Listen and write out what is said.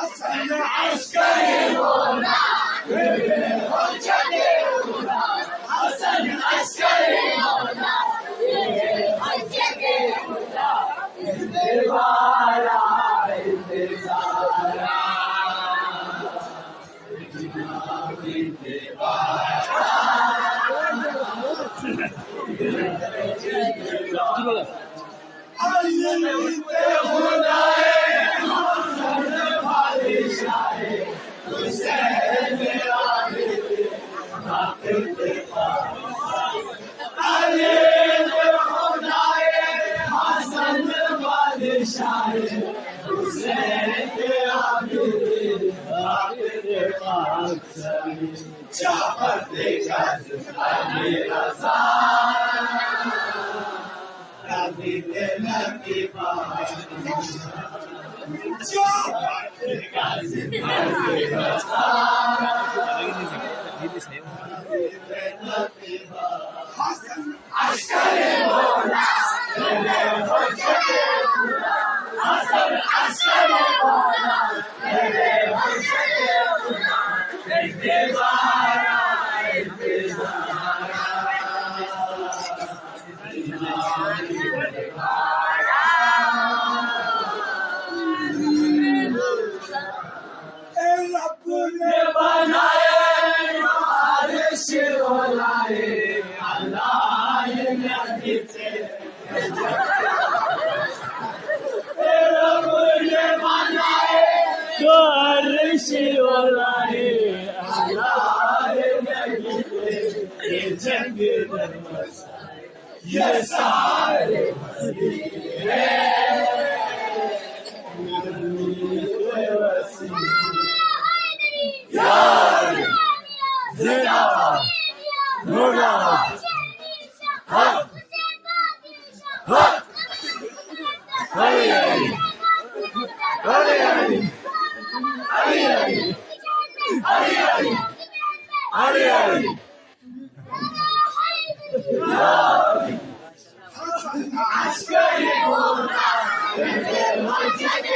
Hasan askeri mola, bebe hocam mola. Hasan askeri mola, bebe hocam mola. İntibara, intibara, intibara. Annemize hudaya Hasan padişahı, Hüseyin abidi takdirde Annemize hudaya Hasan padişahı, Hüseyin abidi takdirde Cafer de geldi Ali Rıza. Askeri mola, bebe hocam mola. Hasan askeri mola, bebe hocam mola. İntibara, intibara. Rabbune bana varışı olayı, Allah'ın yakıtı. Rabbune bana varışı olayı, Allah'ın yakıtı. Geçen günler masayı, yesari Zina, Nurla, Hak, Hak, Hayır, Hayır, Hayır, Hayır, Hayır, Hasan askeri mola, bebe hocam